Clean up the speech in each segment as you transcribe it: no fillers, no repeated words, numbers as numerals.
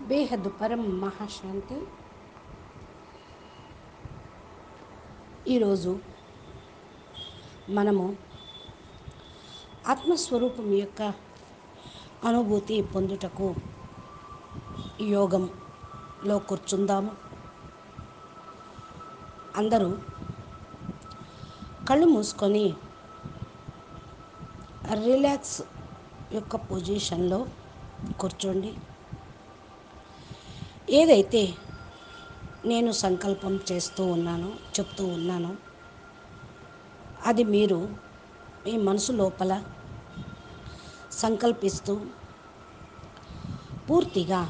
బేహద్దు పరం మహాశాంతి. ఈరోజు మనము ఆత్మస్వరూపం యొక్క అనుభూతి పొందుటకు యోగంలో కూర్చుందాము. అందరూ కళ్ళు మూసుకొని రిలాక్స్ యొక్క పొజిషన్లో కూర్చోండి. ఏదైతే నేను సంకల్పం చెప్తూ ఉన్నానో అది మీరు మీ మనసు లోపల సంకల్పిస్తూ పూర్తిగా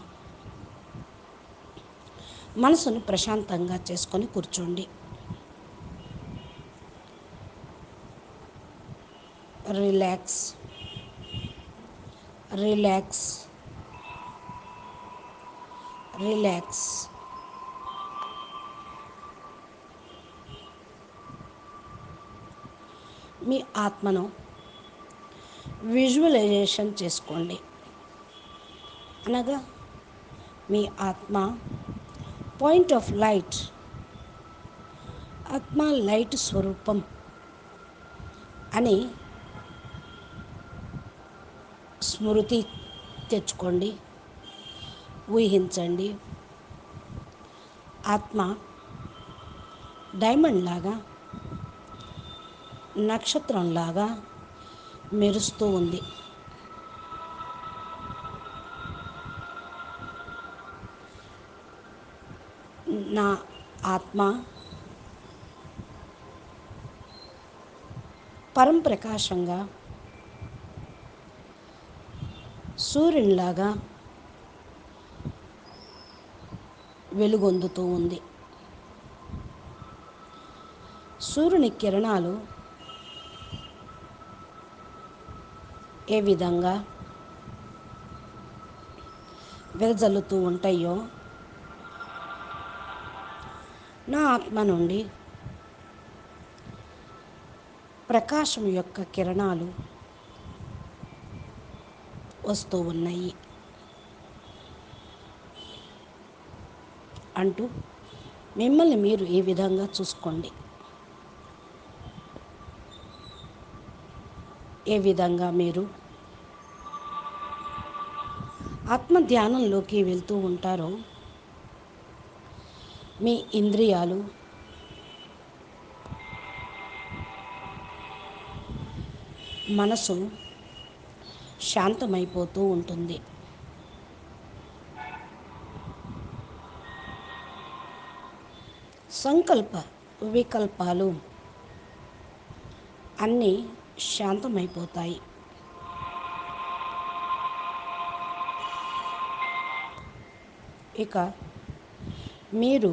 మనసును ప్రశాంతంగా చేసుకొని కూర్చోండి. Relax relax relax. మీ ఆత్మను విజువలైజేషన్ చేసుకోండి. అనగా మీ ఆత్మ పాయింట్ ఆఫ్ లైట్, ఆత్మ లైట్ స్వరూపం అని స్మృతి తెచ్చుకోండి, ఊహించండి. ఆత్మ డైమండ్ లాగా, నక్షత్రంలాగా మెరుస్తూ ఉంది. నా ఆత్మ పరంప్రకాశంగా సూర్యునిలాగా వెలుగొందుతూ ఉంది. సూర్యుని కిరణాలు ఏ విధంగా వెదజల్లుతూ ఉంటాయో నా ఆత్మ నుండి ప్రకాశం యొక్క కిరణాలు వస్తూ ఉన్నాయి అంటూ మిమ్మల్ని మీరు ఈ విధంగా చూసుకోండి. ఏ విధంగా మీరు ఆత్మ ధ్యానంలోకి వెళ్తూ ఉంటారో మీ ఇంద్రియాలు మనసు శాంతమైపోతూ ఉంటుంది. సంకల్ప వికల్పాలు అన్నీ శాంతమైపోతాయి. ఇక మీరు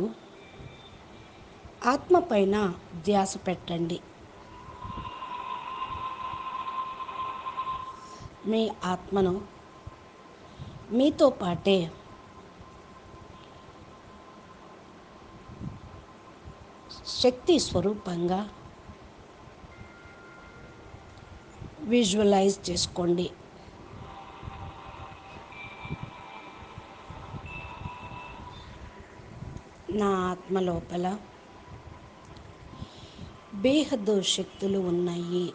ఆత్మ పైన ధ్యాస పెట్టండి. మీ ఆత్మను మీతో పాటే శక్తి స్వరూపంగా విజువలైజ్ చేసుకోండి. నా ఆత్మ లోపల బేహద్దు శక్తులు ఉన్నాయి.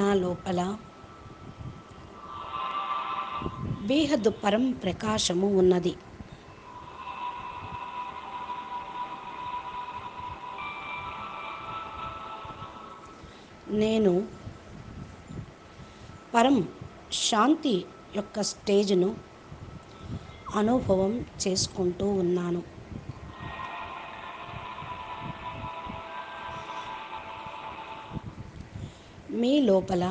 నా లోపల బేహద్దు పరం ప్రకాశము ఉన్నది. నేను పరం శాంతి యొక్క స్టేజ్ను అనుభవం చేసుకుంటూ ఉన్నాను. మీ లోపల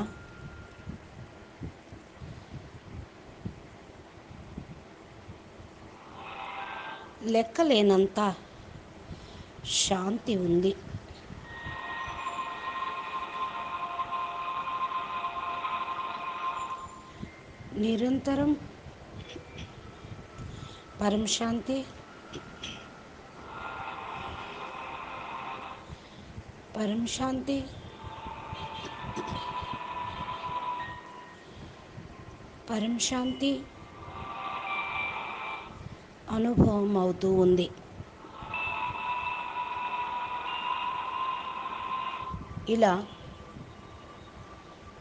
లెక్కలేనంత శాంతి ఉంది. నిరంతరం పరం శాంతి, పరం శాంతి, పరం శాంతి అనుభవం అవుతూ ఉంది. ఇలా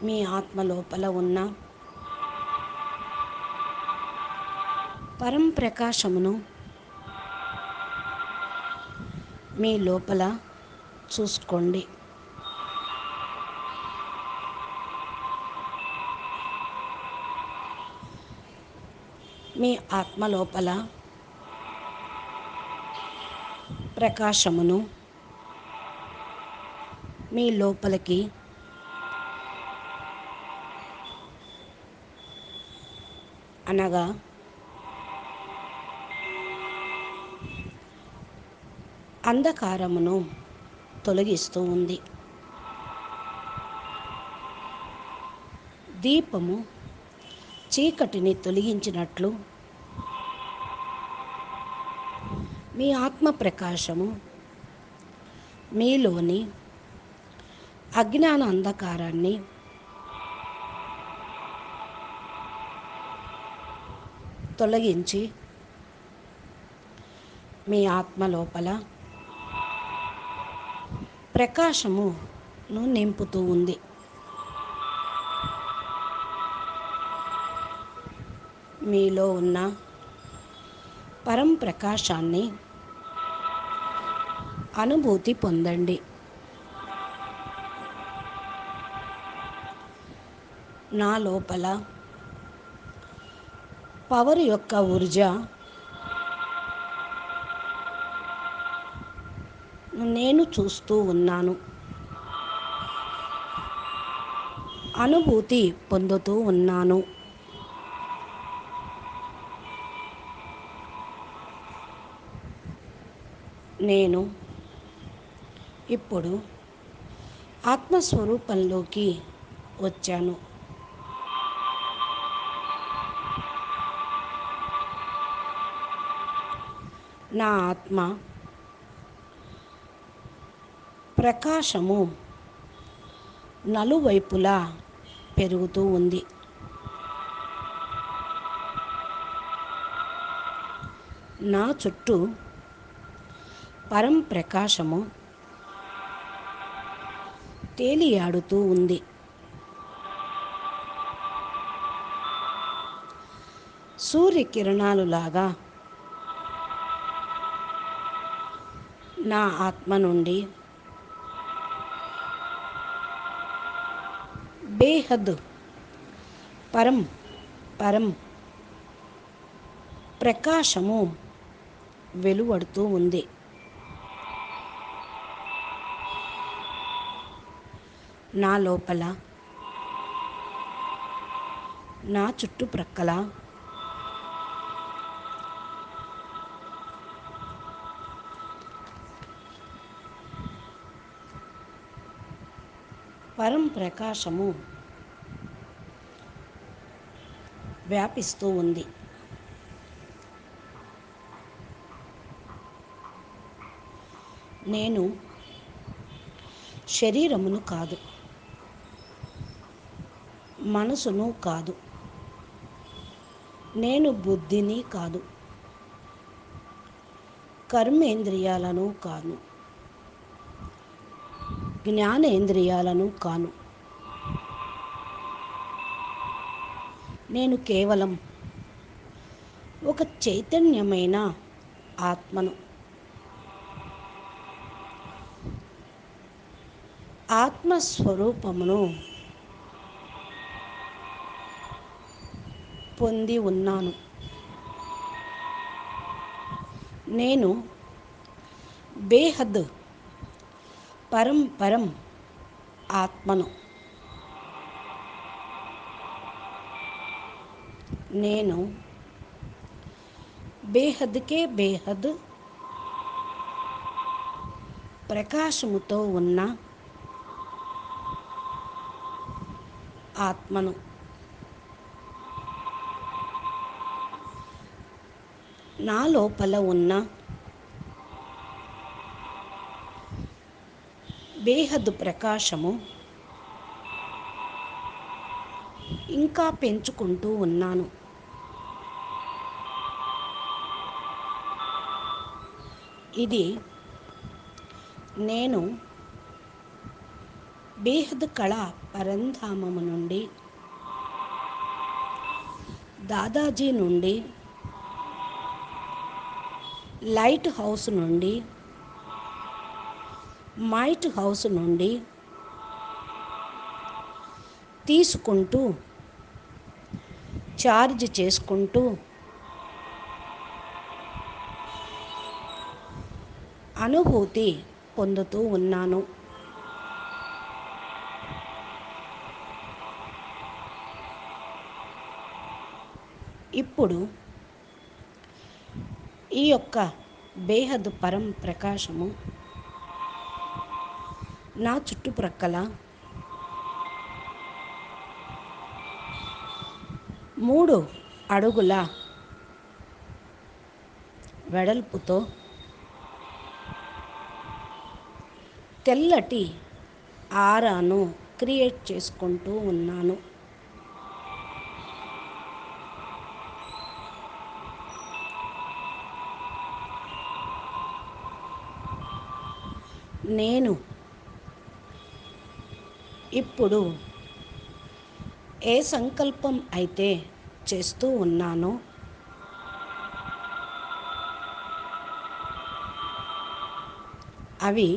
మీ ఆత్మ లోపల ఉన్న పరం ప్రకాశమును మీ లోపల చూసుకోండి. మీ ఆత్మ లోపల ప్రకాశమును మీ లోపలికి అనగా అంధకారమును తొలగిస్తూ ఉంది. దీపము చీకటిని తొలగించినట్లు మీ ఆత్మ ప్రకాశము మీలోని అజ్ఞాన అంధకారాన్ని తొలగించి మీ ఆత్మ లోపల ప్రకాశమును నింపుతూ ఉంది. మీలో ఉన్న పరం ప్రకాశాన్ని అనుభూతి పొందండి. నా లోపల పవర్ యొక్క ఊర్జ నేను చూస్తూ ఉన్నాను, అనుభూతి పొందుతూ ఉన్నాను. నేను ఇప్పుడు ఆత్మస్వరూపంలోకి వచ్చాను. నా ఆత్మ ప్రకాశము నలువైపులా పెరుగుతూ ఉంది. నా చుట్టూ పరం ప్రకాశము తేలియాడుతూ ఉంది. సూర్యకిరణాలు లాగా నా ఆత్మ నుండి బేహద్ పరం ప్రకాశము వెలువడుతూ ఉంది. నా లోపల నా చుట్టుప్రక్కల పరం ప్రకాశము వ్యాపిస్తూ ఉంది. నేను శరీరమును కాదు, మనసును కాదు, నేను బుద్ధిని కాదు, కర్మేంద్రియాలను కాను, జ్ఞానేంద్రియాలను కాను. నేను కేవలం ఒక చైతన్యమైన ఆత్మను. ఆత్మస్వరూపమును పొంది ఉన్నాను. నేను బేహద్ పరం ఆత్మను. నేను బేహద్కే బేహద్ ప్రకాశముతో ఉన్న ఆత్మను. నా లోపల ఉన్న బేహద్ ప్రకాశము ఇంకా పెంచుకుంటూ ఉన్నాను. ఇది నేను బేహద్ కళా పరంధామము నుండి, దాదాజీ నుండి, లైట్ హౌస్ నుండి, మైట్ హౌస్ నుండి తీసుకుంటూ ఛార్జ్ చేసుకుంటూ అనుభూతి పొందుతూ ఉన్నాను. ఇప్పుడు ఈ యొక్క బేహద్ పరం ప్రకాశము నా చుట్టుప్రక్కల 3 అడుగుల వెడల్పుతో తెల్లటి ఆరాను క్రియేట్ చేసుకుంటూ ఉన్నాను. నేను ఇప్పుడు ఏ సంకల్పం అయితే చేస్తూ ఉన్నానో అవి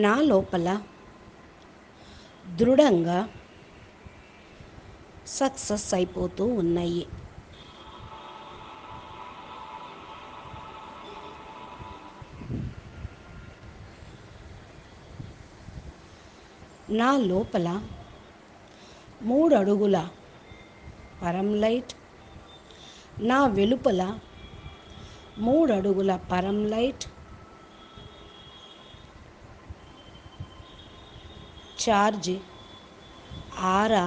నా లోపల దృఢంగా సక్సెస్ అయిపోతూ ఉన్నాయి. నా లోపల 3 అడుగుల పరం లైట్, నా వెలుపల 3 అడుగుల పరం లైట్ ఛార్జ్ ఆరా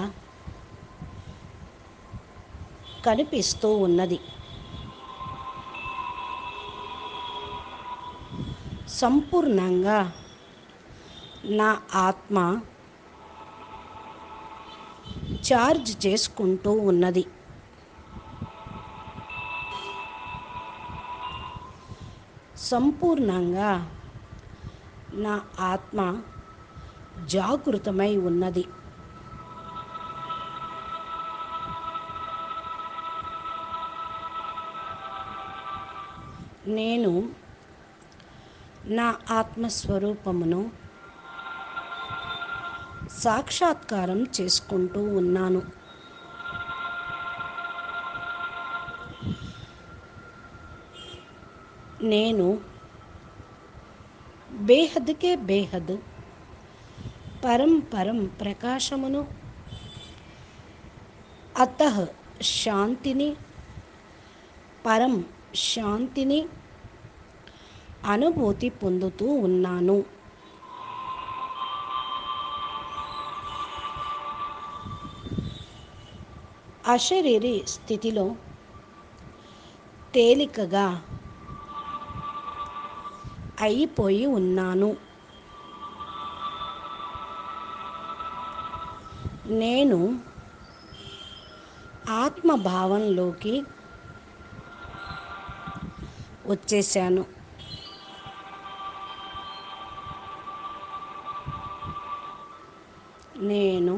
కనిపిస్తూ ఉన్నది. సంపూర్ణంగా నా ఆత్మ ఛార్జ్ చేసుకుంటూ ఉన్నది. సంపూర్ణంగా నా ఆత్మ జాగృతమై ఉన్నది. నేను నా ఆత్మస్వరూపమును సాక్షాత్కారం చేసుకుంటూ ఉన్నాను. నేను బేహద్కే బేహద్ పరం పరం ప్రకాశమును, అతః శాంతిని, పరం శాంతిని అనుభూతి పొందుతూ ఉన్నాను. అశరీరి స్థితిలో తేలికగా అయిపోయి ఉన్నాను. నేను ఆత్మభావంలోకి వచ్చేసాను. నేను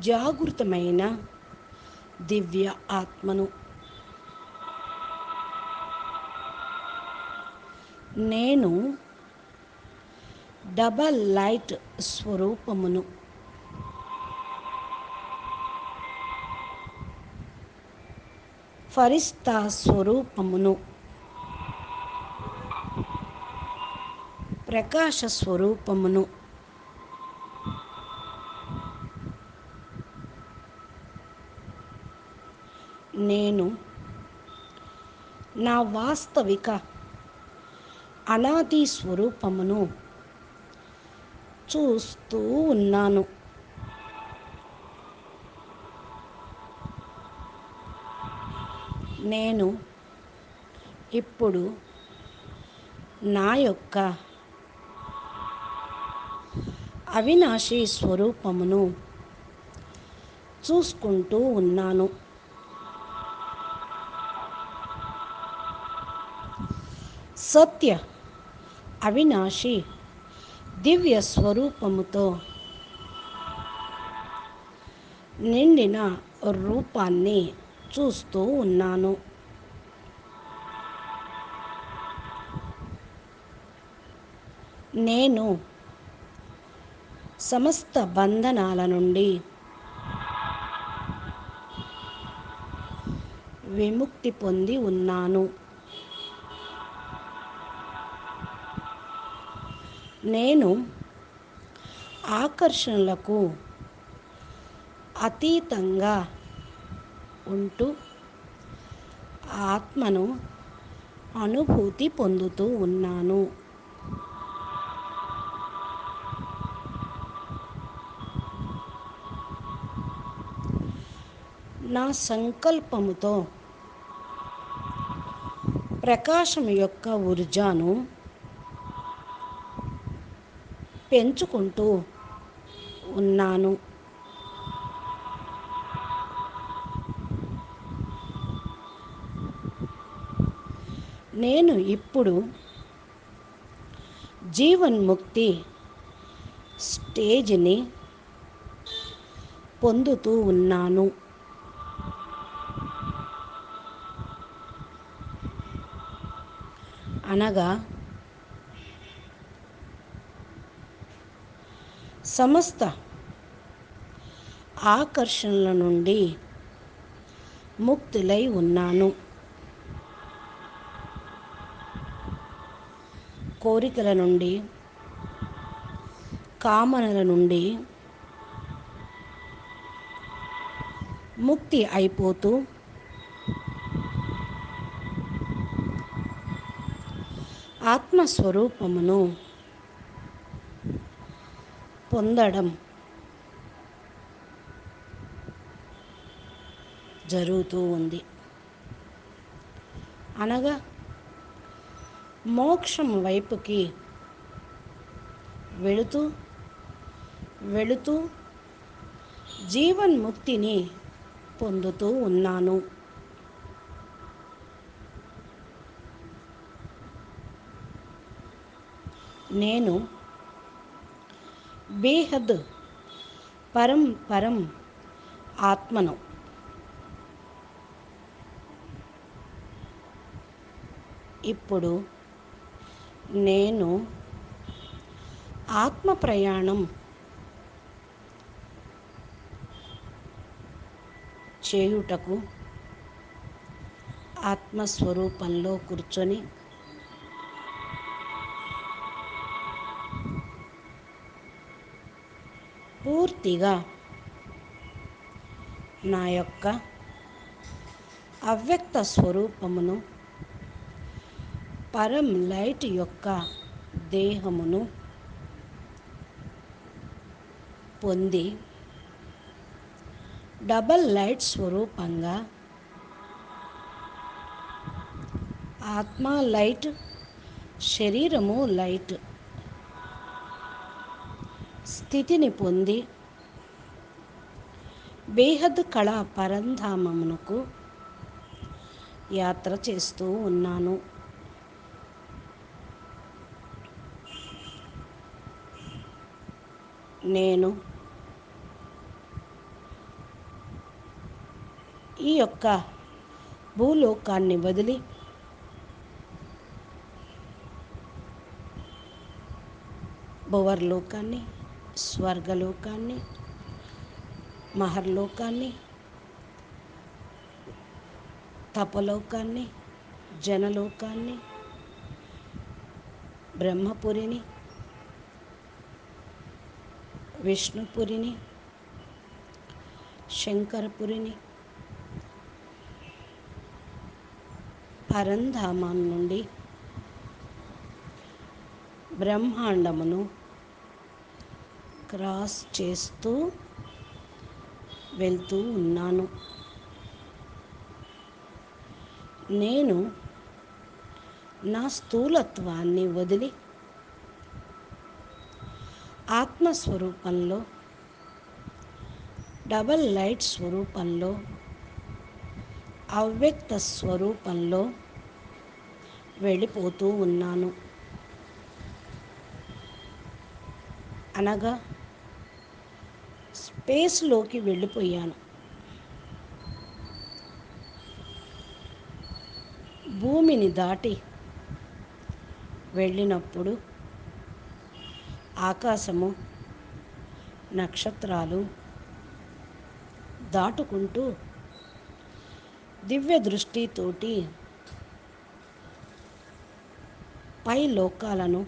జాగృతమైన దివ్య ఆత్మను. నేను డబల్ లైట్ స్వరూపమును. ఫరిస్తా స్వరూపమును. ప్రకాశ స్వరూపమును. నేను నా వాస్తవిక అనాది స్వరూపమును చూస్తూ ఉన్నాను. నేను ఇప్పుడు నా యొక్క అవినాశి స్వరూపమును చూసుకుంటూ ఉన్నాను. సత్య అవినాశి దివ్య స్వరూపముతో నిండిన రూపాన్ని చూస్తూ ఉన్నాను. నేను సమస్త బంధనాల నుండి విముక్తి పొంది ఉన్నాను. నేను ఆకర్షణలకు అతీతంగా ఉంటూ ఆత్మను అనుభూతి పొందుతూ ఉన్నాను. నా సంకల్పముతో ప్రకాశం యొక్క ఊర్జాను పెంచుకుంటూ ఉన్నాను. నేను ఇప్పుడు జీవన్ముక్తి స్టేజ్ని పొందుతూ ఉన్నాను. అనగా సమస్త ఆకర్షణల నుండి ముక్తులై ఉన్నాను. కోరికల నుండి, కామనల నుండి ముక్తి అయిపోతూ ఆత్మస్వరూపమును పొందడం జరుగుతూ ఉంది. అనగా మోక్షం వైపుకి వెళుతూ వెళుతూ జీవన్ముక్తిని పొందుతూ ఉన్నాను. నేను బేహద్ పరం ఆత్మను. ఇప్పుడు నేను ఆత్మ ప్రయాణం చేయుటకు ఆత్మస్వరూపంలో కూర్చొని పూర్తిగా నా యొక్క అవ్యక్త స్వరూపమును, పరం లైట్ యొక్క దేహమును పొంది డబల్ లైట్ స్వరూపంగా ఆత్మ లైట్, శరీరము లైట్ స్థితిని పొంది బేహద్ కళా పరంధామమునకు యాత్ర చేస్తూ ఉన్నాను. నేను ఈ యొక్క భూలోకాన్ని వదిలి భువర్లోకాన్ని, స్వర్గలోకాన్ని, మహర్లోకాన్ని, తపలోకాన్ని, జనలోకాన్ని, బ్రహ్మపురిని, విష్ణుపురిని, శంకరపురిని, పరంధామం నుండి బ్రహ్మాండమును క్రాస్ చేస్తూ వెళ్తూ ఉన్నాను. నేను నా స్థూలత్వాన్ని వదిలి ఆత్మస్వరూపంలో, డబల్ లైట్ స్వరూపంలో, అవ్యక్త స్వరూపంలో వెళ్ళిపోతూ ఉన్నాను. అనగా స్పేస్లోకి వెళ్ళిపోయాను. భూమిని దాటి వెళ్ళినప్పుడు ఆకాశము, నక్షత్రాలు దాటుకుంటూ దివ్య దృష్టితోటి పై లోకాలను,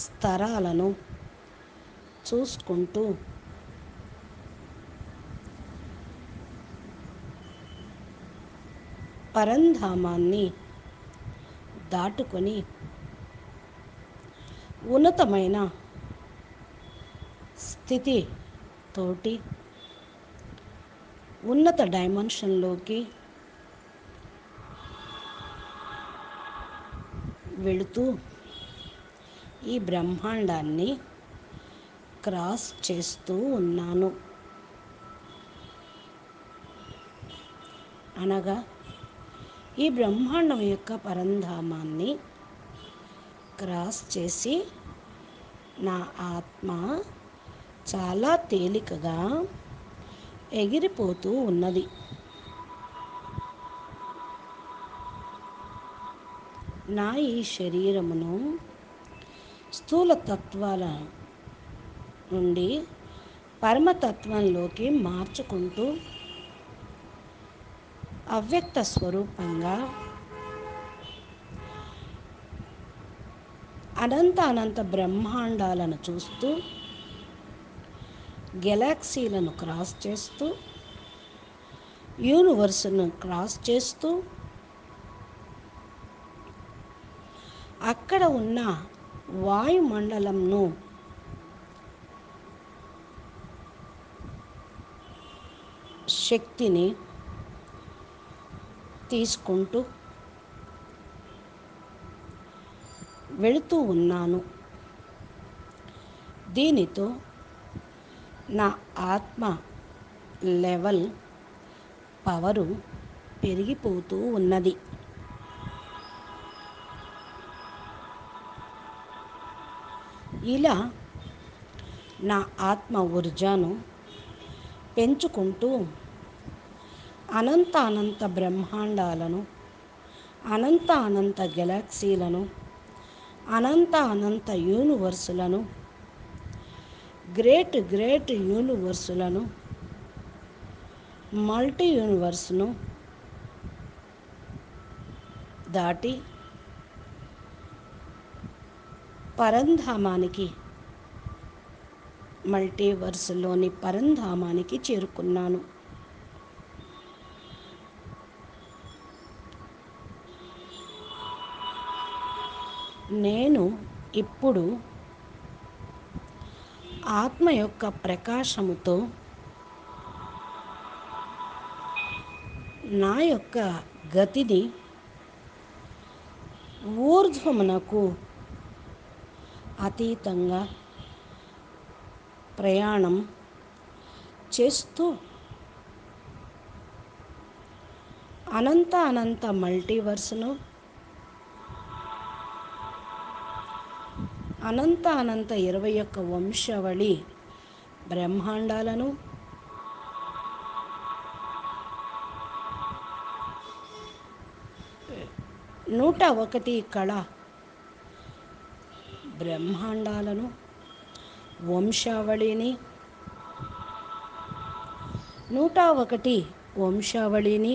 స్తరాలను చూసుకుంటూ పరంధామాన్ని దాటుకొని ఉన్నతమైన స్థితి తోటి ఉన్నత డైమెన్షన్లోకి వెళుతూ ఈ బ్రహ్మాండాన్ని క్రాస్ చేస్తూ ఉన్నాను. అనగా ఈ బ్రహ్మాండం యొక్క పరంధామాన్ని క్రాస్ చేసి నా ఆత్మ చాలా తేలికగా ఎగిరిపోతూ ఉన్నది. నా ఈ శరీరమును స్థూల తత్వాల నుండి పరమతత్వంలోకి మార్చుకుంటూ అవ్యక్త స్వరూపంగా అనంత బ్రహ్మాండాలను చూస్తూ, గెలాక్సీలను క్రాస్ చేస్తూ, యూనివర్స్ను క్రాస్ చేస్తూ, అక్కడ ఉన్న వాయుమండలంను శక్తిని తీసుకుంటూ వెళుతూ ఉన్నాను. దీనితో నా ఆత్మ లెవెల్ పవరు పెరిగిపోతూ ఉన్నది. ఇలా నా ఆత్మ ఊర్జాను పెంచుకుంటూ అనంత బ్రహ్మాండాలను, అనంత గెలాక్సీలను, అనంత యూనివర్సులను, గ్రేట్ యూనివర్సులను, మల్టీ యూనివర్స్ను దాటి పరంధామానికి, మల్టీవర్స్లోని పరంధామానికి చేరుకున్నాను. నేను ఇప్పుడు ఆత్మ యొక్క ప్రకాశముతో నా యొక్క గతిని ఊర్ధ్వమునకు అతీతంగా ప్రయాణం చేస్తూ అనంత మల్టీవర్స్ను, అనంత 21 వంశావళి బ్రహ్మాండాలను, 101 కళ బ్రహ్మాండాలను, వంశావళిని, 101 వంశావళిని,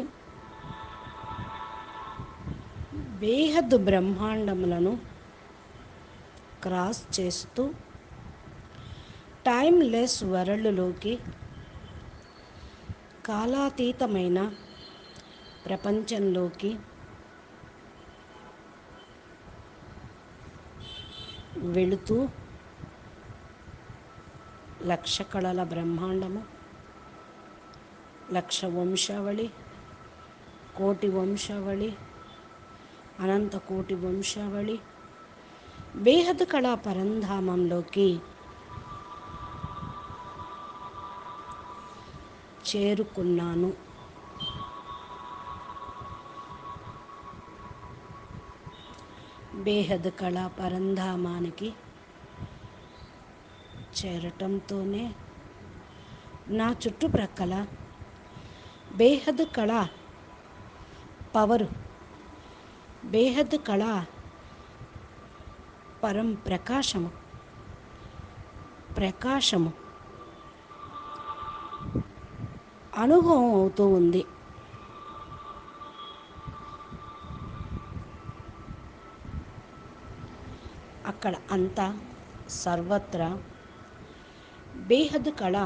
బేహద్దు బ్రహ్మాండములను క్రాస్ చేస్తూ టైమ్లెస్ వరల్డ్లోకి, కాలాతీతమైన ప్రపంచంలోకి వెళుతూ 1,00,000 కళల బ్రహ్మాండము, 1,00,000 వంశావళి, 1,00,00,000 వంశావళి, అనంత కోటి వంశావళి, బేహద్ కళా పరంధామంలోకి చేరుకున్నాను. బేహద్ కళా పరంధామానికి చేరటంతోనే నా చుట్టుప్రక్కల బేహద్ కళా పవరు, బేహద్ కళా పరం ప్రకాశము అనుభవం అవుతూ ఉంది. అక్కడ అంతా సర్వత్రా బేహద్ కళ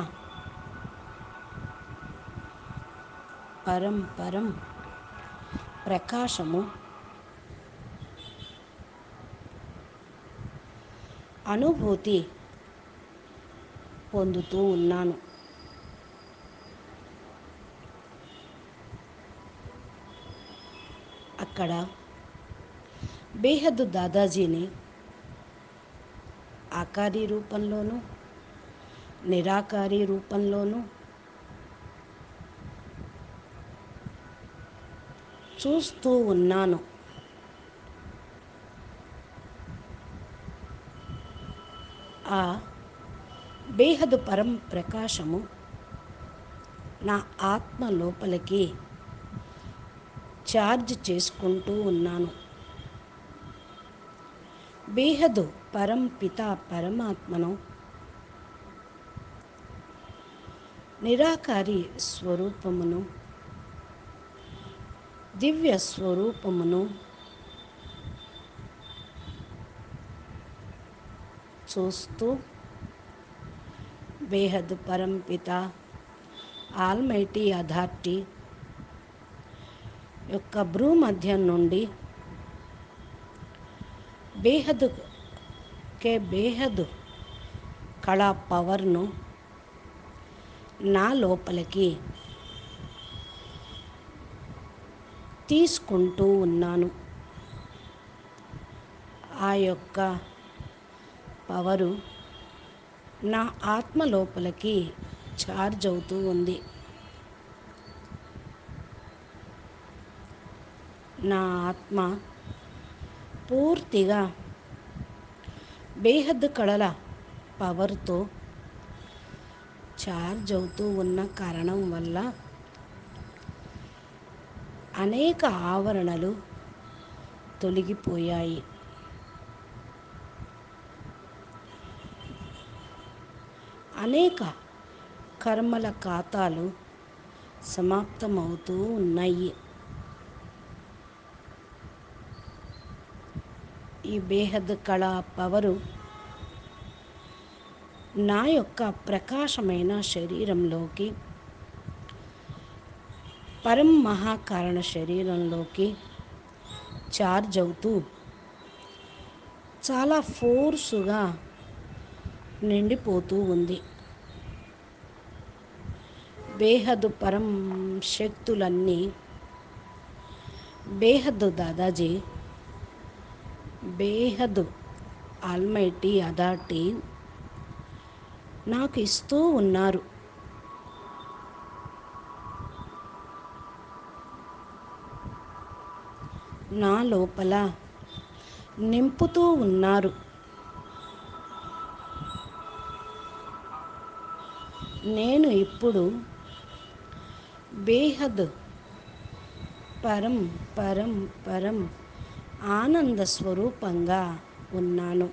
పరం ప్రకాశము అనుభూతి పొందుతూ ఉన్నాను. అక్కడ బేహద్ దాదాజీని ఆకారీ రూపంలోనూ నిరాకారీ రూపంలోనూ చూస్తూ ఉన్నాను. ఆ బేహద్ పరం ప్రకాశము నా ఆత్మ లోపలికి ఛార్జ్ చేసుకుంటూ ఉన్నాను. బేహద్ పరం పిత పరమాత్మను నిరాకారి స్వరూపమును, దివ్య స్వరూపమును చూస్తూ బేహద్ పరం పిత ఆల్మైటీ అథారిటీ యొక్క భ్రూమధ్యం నుండి బేహద్ కళా పవర్ను నా లోపలికి తీసుకుంటూ ఉన్నాను. ఆ యొక్క పవరు నా ఆత్మ లోపలికి ఛార్జ్ అవుతూ ఉంది. నా ఆత్మ పూర్తిగా బేహద్ కళల పవర్తో ఛార్జ్ అవుతూ ఉన్న కారణం వల్ల అనేక ఆవరణలు తొలగిపోయాయి. అనేక కర్మల ఖాతాలు సమాప్తమవుతూ ఉన్నాయి. ఈ బేహద్ కళా పవరు నా యొక్క ప్రకాశమైన శరీరంలోకి, పరం మహాకారణ శరీరంలోకి ఛార్జ్ అవుతూ చాలా ఫోర్సుగా నిండిపోతూ ఉంది. బేహద్ పరం శక్తులన్నీ బేహద్ దాదాజీ, బేహద్ ఆల్మైటీ అథారిటీ నాకు ఇస్తూ ఉన్నారు. నా లోపల నింపుతూ ఉన్నారు. నేను ఇప్పుడు బేహద్ పరం ఆనంద స్వరూపంగా ఉన్నాను.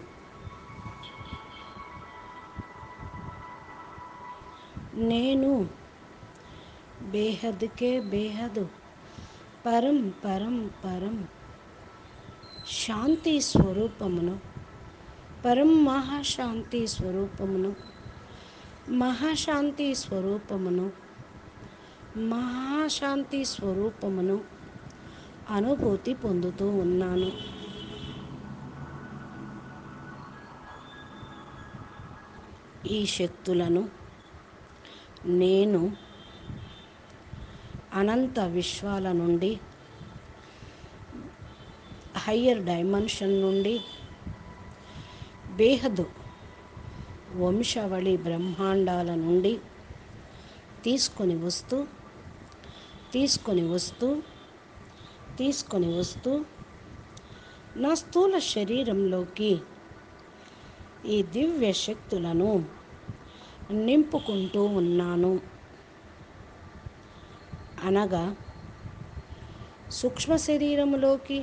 నేను బేహద్ పరం శాంతి స్వరూపమును, పరం మహాశాంతి స్వరూపమును, మహాశాంతి స్వరూపమును అనుభూతి పొందుతూ ఉన్నాను. ఈ శక్తులను నేను అనంత విశ్వాల నుండి, హయ్యర్ డైమెన్షన్ నుండి బేహదు వంశావళి బ్రహ్మాండాల నుండి తీసుకొని వస్తూ తీసుకొని వస్తూ తీసుకొని వస్తూ నా స్థూల శరీరంలోకి ఈ దివ్య శక్తులను నింపుకుంటూ ఉన్నాను. అనగా సూక్ష్మ శరీరంలోకి,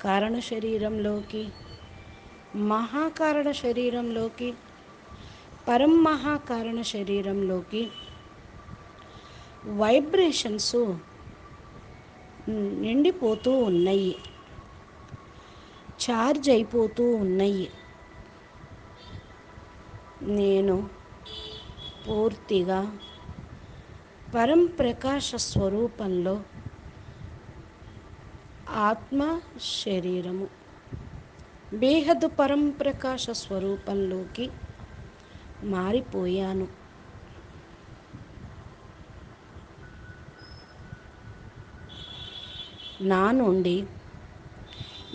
కారణ శరీరంలోకి, మహాకారణ శరీరంలోకి, పరమహాకారణ శరీరంలోకి వైబ్రేషన్స్ నిండిపోతూ ఉన్నాయి, ఛార్జ్ అయిపోతూ ఉన్నాయి. నేను పూర్తిగా పరంప్రకాశ స్వరూపంలో ఆత్మ శరీరము బేహద్దు పరంప్రకాశ స్వరూపంలోకి మారిపోయాను. నా నుండి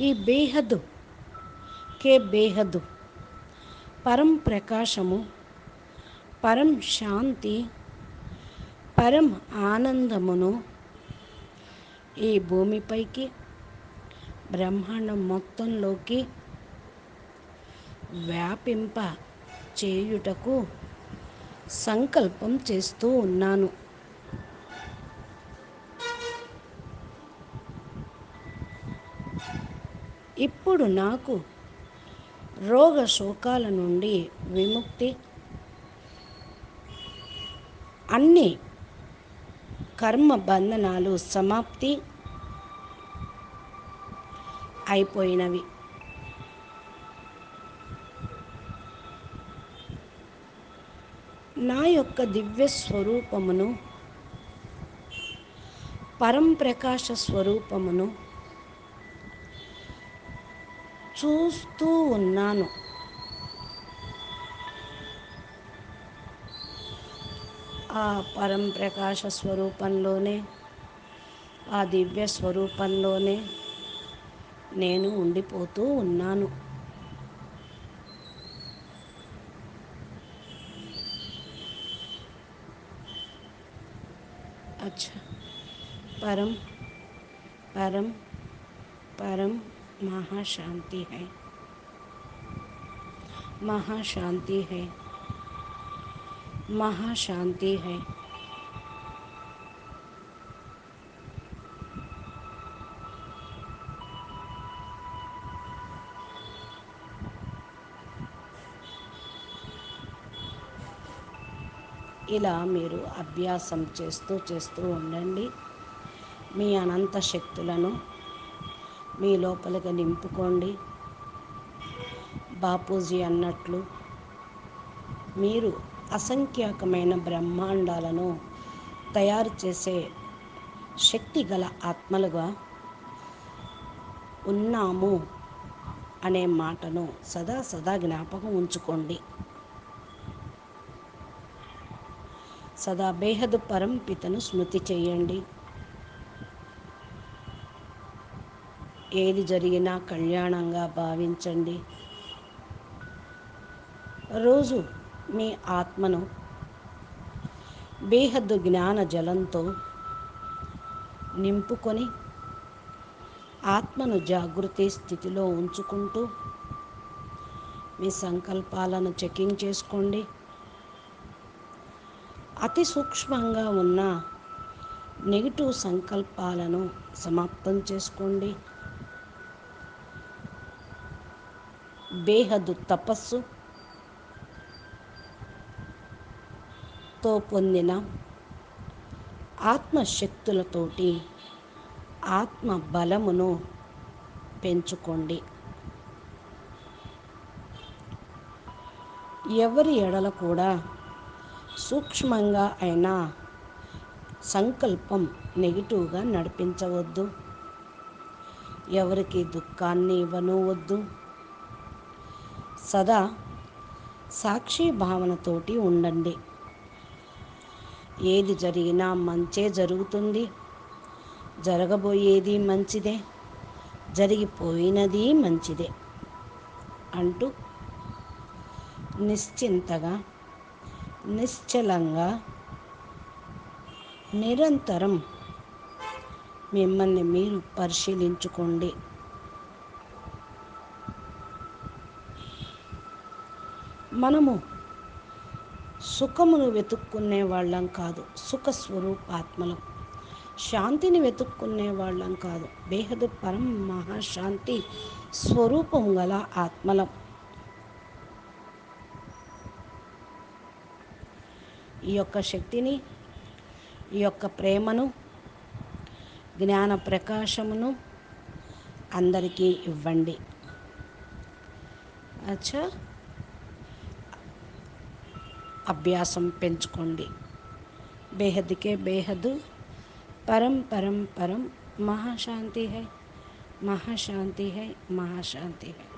ఈ బేహద్దు బేహద్దు పరం ప్రకాశము, పరం శాంతి, పరం ఆనందమును ఈ భూమిపైకి, బ్రహ్మాండం మొత్తంలోకి వ్యాపింప చేయుటకు సంకల్పం చేస్తూ ఉన్నాను. ఇప్పుడు నాకు రోగ శోకాల నుండి విముక్తి, అన్ని కర్మ బంధనాలు సమాప్తి అయిపోయినవి. నా యొక్క దివ్య స్వరూపమును, పరంప్రకాశ స్వరూపమును చూస్తూ ఉన్నాను. ఆ పరంప్రకాశ స్వరూపంలోనే, ఆ దివ్య స్వరూపంలోనే నేను ఉండిపోతూ ఉన్నాను. अच्छा परम परम परम महाशांति है, महाशांति है, महाशांति है। ఇలా మీరు అభ్యాసం చేస్తూ ఉండండి. మీ అనంత శక్తులను మీ లోపలికి నింపుకోండి. బాపూజీ అన్నట్లు మీరు అసంఖ్యాకమైన బ్రహ్మాండాలను తయారు చేసే శక్తి గల ఆత్మలుగా ఉన్నాము అనే మాటను సదా సదా జ్ఞాపకం ఉంచుకోండి. సదా బేహద్ పరంపితను స్మృతి చేయండి. ఏది జరిగినా కళ్యాణంగా భావించండి. రోజు మీ ఆత్మను బేహద్దు జ్ఞాన జలంతో నింపుకొని ఆత్మను జాగృతి స్థితిలో ఉంచుకుంటూ మీ సంకల్పాలను చెకింగ్ చేసుకోండి. అతి సూక్ష్మంగా ఉన్న నెగిటివ్ సంకల్పాలను సమాప్తం చేసుకోండి. బేహద్దు తపస్సుతో పొందిన ఆత్మశక్తులతోటి ఆత్మ బలమును పెంచుకోండి. ఎవరి ఎడల కూడా సూక్ష్మంగా అయినా సంకల్పం నెగిటివ్గా నడిపించవద్దు. ఎవరికి దుఃఖాన్ని ఇవ్వనవద్దు. సదా సాక్షి భావనతోటి ఉండండి. ఏది జరిగినా మంచే జరుగుతుంది, జరగబోయేది మంచిదే, జరిగిపోయినది మంచిదే అంటూ నిశ్చింతగా, నిశ్చలంగా, నిరంతరం మిమ్మల్ని మీరు పరిశీలించుకోండి. మనము సుఖమును వెతుక్కునే వాళ్ళం కాదు, సుఖ స్వరూపాత్మలం. శాంతిని వెతుక్కునే వాళ్ళం కాదు, బేహదు పరం మహాశాంతి స్వరూపం గల ఆత్మలం. ఈ యొక్క శక్తిని, ఈ యొక్క ప్రేమను, జ్ఞాన ప్రకాశమును అందరికీ ఇవ్వండి. అచ్చా, అభ్యాసం పెంచుకోండి. బేహద్కే బేహద్, పరం పరం పరం, మహాశాంతి హై, మహాశాంతి హై, మహాశాంతి హై.